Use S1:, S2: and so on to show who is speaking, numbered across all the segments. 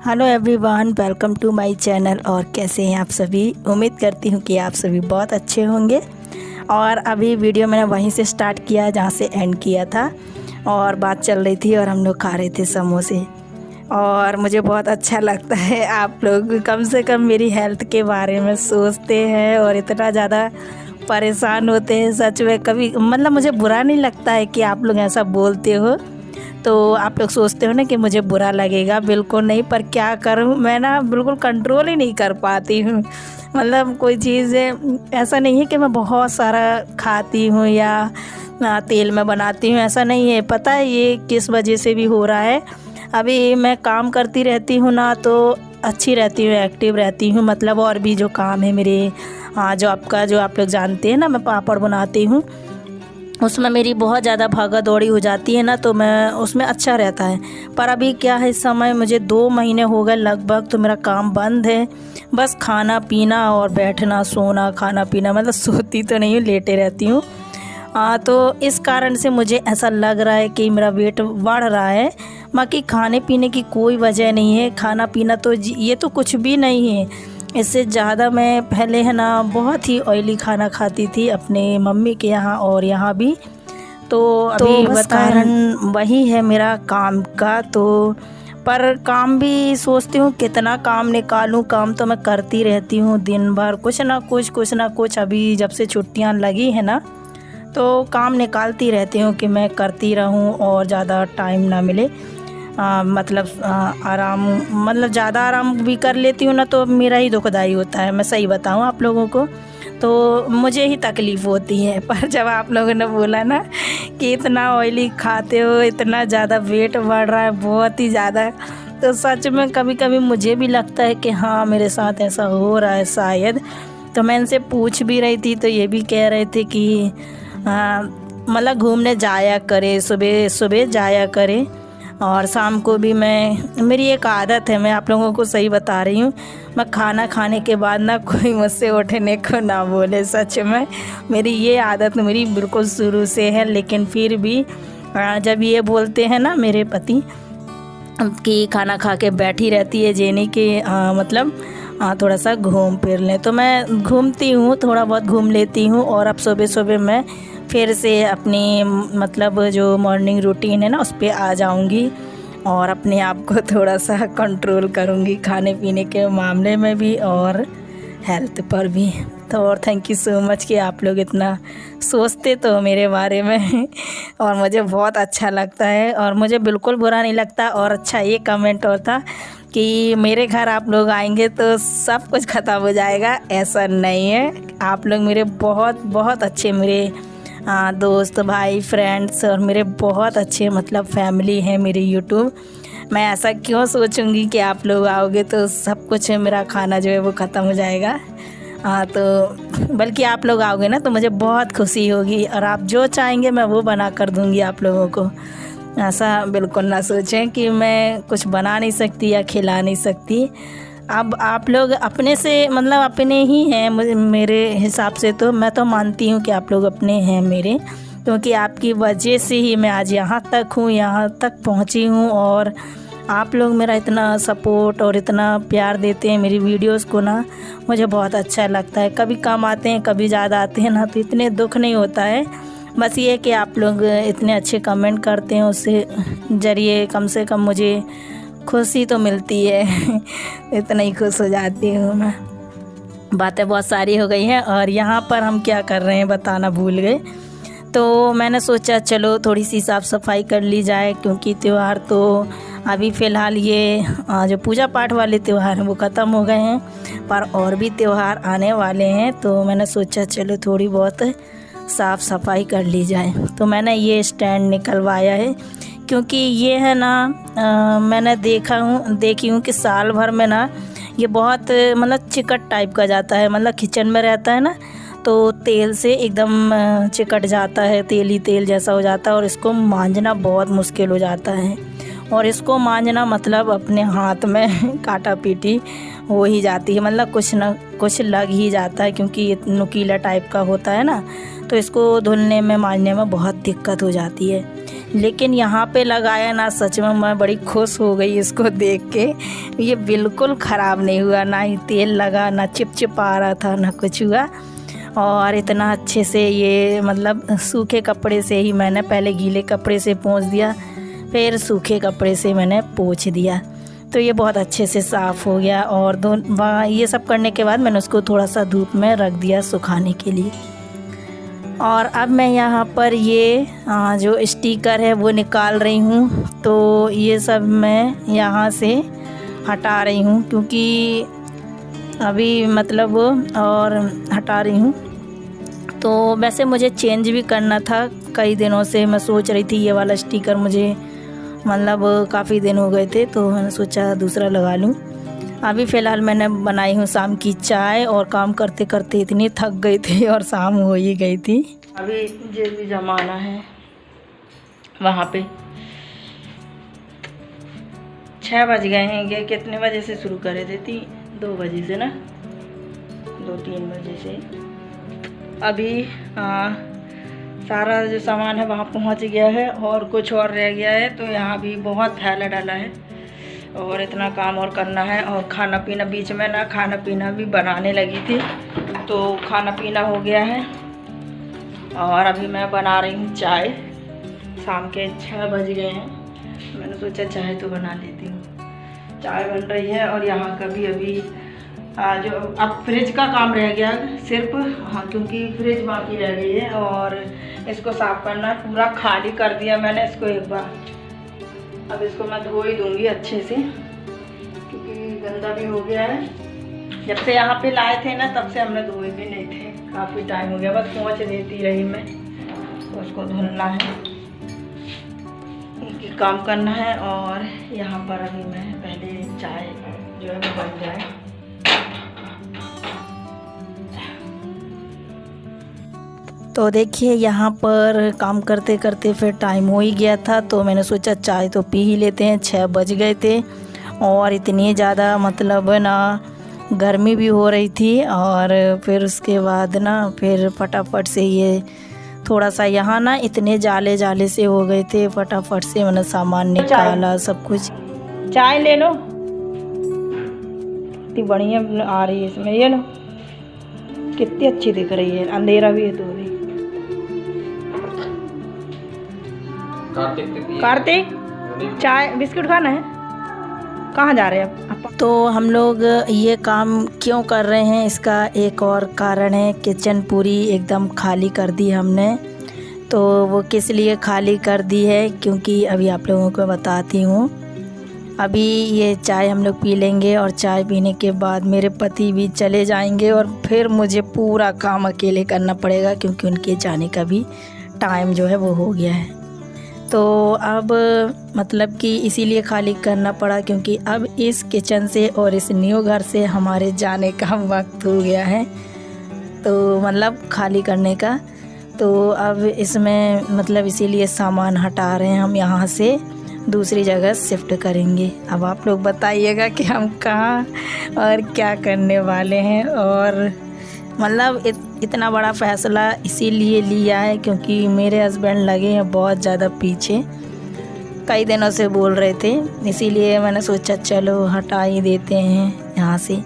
S1: Hello everyone, welcome to my channel. और कैसे हैं आप सभी? उम्मीद करती हूँ कि आप सभी बहुत अच्छे होंगे। और अभी वीडियो मैंने वहीं से स्टार्ट किया जहाँ से एंड किया था, और बात चल रही थी और हम लोग खा रहे थे समोसे। और मुझे बहुत अच्छा लगता है आप लोग कम से कम मेरी हेल्थ के बारे में सोचते हैं और इतना ज़्यादा परेशान होते हैं। सच में कभी मतलब मुझे बुरा नहीं लगता है कि आप लोग ऐसा बोलते हो, तो आप लोग सोचते हो ना कि मुझे बुरा लगेगा। बिल्कुल नहीं, पर क्या करूँ मैं ना, बिल्कुल कंट्रोल ही नहीं कर पाती हूँ। मतलब कोई चीज़ ऐसा नहीं है कि मैं बहुत सारा खाती हूँ या तेल में बनाती हूँ, ऐसा नहीं है। पता है ये किस वजह से भी हो रहा है? अभी मैं काम करती रहती हूँ ना, तो अच्छी रहती हूँ, एक्टिव रहती हूँ। मतलब और भी जो काम है मेरे, जो आपका जो आप लोग जानते हैं ना, मैं पापड़ बनाती हूँ, उसमें मेरी बहुत ज़्यादा भागा दौड़ी हो जाती है ना, तो मैं उसमें अच्छा रहता है। पर अभी क्या है, इस समय मुझे 2 महीने हो गए लगभग, तो मेरा काम बंद है। बस खाना पीना और बैठना सोना, खाना पीना, मतलब सोती तो नहीं हूँ, लेटे रहती हूँ। तो इस कारण से मुझे ऐसा लग रहा है कि मेरा वेट बढ़ रहा है। बाकी खाने पीने की कोई वजह नहीं है, खाना पीना तो ये तो कुछ भी नहीं है। इससे ज़्यादा मैं पहले है ना बहुत ही ऑयली खाना खाती थी अपने मम्मी के यहाँ और यहाँ भी। तो अभी बस कारण वही है मेरा काम का। तो पर काम भी सोचती हूँ कितना काम निकालूं, काम तो मैं करती रहती हूँ दिन भर, कुछ ना कुछ। अभी जब से छुट्टियाँ लगी है ना, तो काम निकालती रहती हूँ कि मैं करती रहूँ और ज़्यादा टाइम ना मिले। मतलब आराम, मतलब ज़्यादा आराम भी कर लेती हूँ ना, तो मेरा ही दुखदाई होता है। मैं सही बताऊँ आप लोगों को, तो मुझे ही तकलीफ़ होती है। पर जब आप लोगों ने बोला ना कि इतना ऑयली खाते हो, इतना ज़्यादा वेट बढ़ रहा है, बहुत ही ज़्यादा, तो सच में कभी कभी मुझे भी लगता है कि हाँ मेरे साथ ऐसा हो रहा है शायद। तो मैं इनसे पूछ भी रही थी, तो ये भी कह रहे थे कि मतलब घूमने जाया करे, सुबह सुबह जाया करे और शाम को भी। मेरी एक आदत है, मैं आप लोगों को सही बता रही हूँ, मैं खाना खाने के बाद ना कोई मुझसे उठने को ना बोले। सच में मेरी ये आदत मेरी बिल्कुल शुरू से है। लेकिन फिर भी जब ये बोलते हैं ना मेरे पति कि खाना खा के बैठी रहती है जेनी के, मतलब थोड़ा सा घूम फिर लें, तो मैं घूमती हूँ, थोड़ा बहुत घूम लेती हूँ। और अब सुबह सुबह मैं फिर से अपनी मतलब जो मॉर्निंग रूटीन है ना, उस पर आ जाऊँगी और अपने आप को थोड़ा सा कंट्रोल करूँगी खाने पीने के मामले में भी और हेल्थ पर भी। तो और थैंक यू सो मच कि आप लोग इतना सोचते तो मेरे बारे में और मुझे बहुत अच्छा लगता है और मुझे बिल्कुल बुरा नहीं लगता। और अच्छा ये कमेंट और था कि मेरे घर आप लोग आएंगे तो सब कुछ ख़त्म हो जाएगा। ऐसा नहीं है, आप लोग मेरे बहुत बहुत अच्छे, मेरे दोस्त भाई फ्रेंड्स और मेरे बहुत अच्छे मतलब फैमिली है मेरी यूट्यूब। मैं ऐसा क्यों सोचूंगी कि आप लोग आओगे तो सब कुछ मेरा खाना जो है वो ख़त्म हो जाएगा। तो बल्कि आप लोग आओगे ना तो मुझे बहुत खुशी होगी और आप जो चाहेंगे मैं वो बना कर दूंगी आप लोगों को। ऐसा बिल्कुल ना सोचें कि मैं कुछ बना नहीं सकती या खिला नहीं सकती। अब आप लोग अपने से मतलब अपने ही हैं मेरे हिसाब से, तो मैं तो मानती हूँ कि आप लोग अपने हैं मेरे, क्योंकि आपकी वजह से ही मैं आज यहाँ तक हूँ, यहाँ तक पहुँची हूँ। और आप लोग मेरा इतना सपोर्ट और इतना प्यार देते हैं मेरी वीडियोस को ना, मुझे बहुत अच्छा लगता है। कभी कम आते हैं, कभी ज़्यादा आते हैं ना, तो इतने दुख नहीं होता है। बस ये कि आप लोग इतने अच्छे कमेंट करते हैं, उससे ज़रिए कम से कम मुझे खुशी तो मिलती है इतना ही खुश हो जाती हूँ मैं। बातें बहुत सारी हो गई हैं और यहाँ पर हम क्या कर रहे हैं बताना भूल गए। तो मैंने सोचा चलो थोड़ी सी साफ़ सफाई कर ली जाए, क्योंकि त्यौहार तो अभी फ़िलहाल ये जो पूजा पाठ वाले त्यौहार हैं वो ख़त्म हो गए हैं, पर और भी त्यौहार आने वाले हैं। तो मैंने सोचा चलो थोड़ी बहुत साफ़ सफाई कर ली जाए। तो मैंने ये स्टैंड निकलवाया है, क्योंकि ये है ना मैंने देखी हूँ कि साल भर में ना ये बहुत मतलब चिकट टाइप का जाता है। मतलब किचन में रहता है ना, तो तेल से एकदम चिकट जाता है, तेल ही तेल जैसा हो जाता है और इसको मांजना बहुत मुश्किल हो जाता है। और इसको मांजना मतलब अपने हाथ में काटा पीटी हो ही जाती है, मतलब कुछ ना कुछ लग ही जाता है, क्योंकि ये नुकीला टाइप का होता है ना, तो इसको धुलने में मांजने में बहुत दिक्कत हो जाती है। लेकिन यहाँ पे लगाया ना, सच में मैं बड़ी खुश हो गई इसको देख के। ये बिल्कुल ख़राब नहीं हुआ, ना ही तेल लगा, ना चिपचिप आ रहा था, ना कुछ हुआ। और इतना अच्छे से ये मतलब सूखे कपड़े से ही मैंने पहले गीले कपड़े से पोंछ दिया, फिर सूखे कपड़े से मैंने पोंछ दिया, तो ये बहुत अच्छे से साफ़ हो गया। और ये सब करने के बाद मैंने उसको थोड़ा सा धूप में रख दिया सुखाने के लिए। और अब मैं यहाँ पर ये जो स्टिकर है वो निकाल रही हूँ। तो ये सब मैं यहाँ से हटा रही हूँ, क्योंकि अभी मतलब और हटा रही हूँ। तो वैसे मुझे चेंज भी करना था, कई दिनों से मैं सोच रही थी ये वाला स्टिकर, मुझे मतलब काफ़ी दिन हो गए थे, तो मैंने सोचा दूसरा लगा लूँ। अभी फ़िलहाल मैंने बनाई हूँ शाम की चाय, और काम करते करते इतनी थक गई थी और शाम हो ही गई थी। अभी जो भी जमाना है वहाँ पे 6 बज गए हैं। ये कितने बजे से शुरू करे थे? 2 बजे से ना, 2-3 बजे से। अभी सारा जो सामान है वहाँ पहुँच गया है, और कुछ और रह गया है, तो यहाँ भी बहुत फैला डाला है और इतना काम और करना है। और खाना पीना बीच में ना, खाना पीना भी बनाने लगी थी, तो खाना पीना हो गया है। और अभी मैं बना रही हूँ चाय। शाम के 6 बज गए हैं, मैंने सोचा चाय तो बना लेती हूँ। चाय बन रही है, और यहाँ का भी अभी जो अब फ्रिज का काम रह गया सिर्फ, क्योंकि फ्रिज बाकी रह गई है, और इसको साफ़ करना पूरा खाली कर दिया मैंने इसको एक बार। अब इसको मैं धो ही दूँगी अच्छे से, क्योंकि गंदा भी हो गया है। जब से यहाँ पे लाए थे ना, तब से हमने धोए भी नहीं थे, काफ़ी टाइम हो गया, बस पहुँच देती रही मैं। तो उसको धुलना है, इनकी काम करना है। और यहाँ पर अभी मैं पहले चाय जो है वो बन जाए। तो देखिए यहाँ पर काम करते करते फिर टाइम हो ही गया था, तो मैंने सोचा चाय तो पी ही लेते हैं। 6 बज गए थे, और इतनी ज़्यादा मतलब ना गर्मी भी हो रही थी। और फिर उसके बाद ना फिर फटाफट से ये थोड़ा सा यहाँ ना इतने जाले जाले से हो गए थे, फटाफट से मैंने सामान निकाला, सब कुछ। चाय ले लो, इतनी बढ़िया आ रही है इसमें, ये लो कितनी अच्छी दिख रही है, अंधेरा भी है तो भी। कार्तिक चाय बिस्किट खाना है? कहाँ जा रहे हैं आप? तो हम लोग ये काम क्यों कर रहे हैं, इसका एक और कारण है। किचन पूरी एकदम खाली कर दी हमने। तो वो किस लिए खाली कर दी है, क्योंकि अभी आप लोगों को बताती हूँ। अभी ये चाय हम लोग पी लेंगे, और चाय पीने के बाद मेरे पति भी चले जाएंगे, और फिर मुझे पूरा काम अकेले करना पड़ेगा, क्योंकि उनके जाने का भी टाइम जो है वो हो गया है। तो अब मतलब कि इसीलिए खाली करना पड़ा, क्योंकि अब इस किचन से और इस न्यू घर से हमारे जाने का वक्त हो गया है, तो मतलब खाली करने का। तो अब इसमें मतलब इसीलिए सामान हटा रहे हैं हम, यहाँ से दूसरी जगह शिफ्ट करेंगे। अब आप लोग बताइएगा कि हम कहाँ और क्या करने वाले हैं। और मतलब इतना बड़ा फ़ैसला इसीलिए लिया है, क्योंकि मेरे हस्बैंड लगे हैं बहुत ज़्यादा पीछे, कई दिनों से बोल रहे थे, इसीलिए मैंने सोचा चलो हटा ही देते हैं यहाँ से।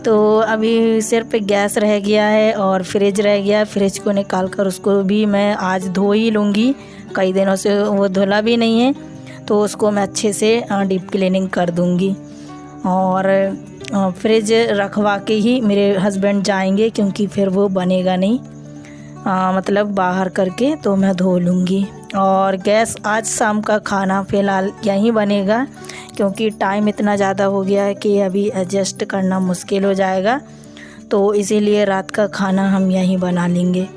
S1: तो अभी सिर्फ गैस रह गया है और फ्रिज रह गया। फ्रिज को निकाल कर उसको भी मैं आज धो ही लूँगी, कई दिनों से वो धुला भी नहीं है, तो उसको मैं अच्छे से डीप क्लीनिंग कर दूँगी। और फ्रिज रखवा के ही मेरे हस्बैंड जाएंगे, क्योंकि फिर वो बनेगा नहीं, मतलब बाहर करके तो मैं धो लूँगी। और गैस आज शाम का खाना फ़िलहाल यहीं बनेगा, क्योंकि टाइम इतना ज़्यादा हो गया है कि अभी एडजस्ट करना मुश्किल हो जाएगा, तो इसीलिए रात का खाना हम यहीं बना लेंगे।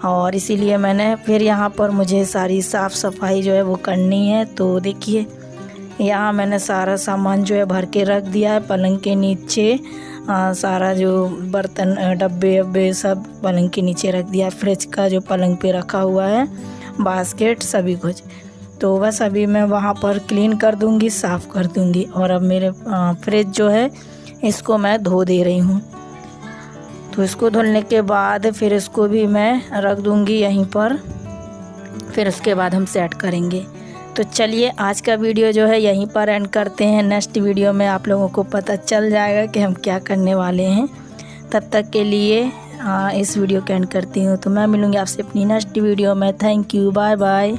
S1: और इसीलिए मैंने फिर यहाँ पर मुझे सारी साफ़ सफाई जो है वो करनी है। तो देखिए यहाँ मैंने सारा सामान जो है भर के रख दिया है पलंग के नीचे, सारा जो बर्तन डब्बे वब्बे सब पलंग के नीचे रख दिया। फ्रिज का जो पलंग पे रखा हुआ है, बास्केट सभी कुछ, तो बस अभी मैं वहाँ पर क्लीन कर दूँगी, साफ़ कर दूँगी। और अब मेरे फ्रिज जो है इसको मैं धो दे रही हूँ, तो इसको धुलने के बाद फिर इसको भी मैं रख दूँगी यहीं पर। फिर उसके बाद हम सेट करेंगे। तो चलिए आज का वीडियो जो है यहीं पर एंड करते हैं। नेक्स्ट वीडियो में आप लोगों को पता चल जाएगा कि हम क्या करने वाले हैं। तब तक के लिए इस वीडियो को एंड करती हूँ। तो मैं मिलूँगी आपसे अपनी नेक्स्ट वीडियो में। Thank you, bye bye.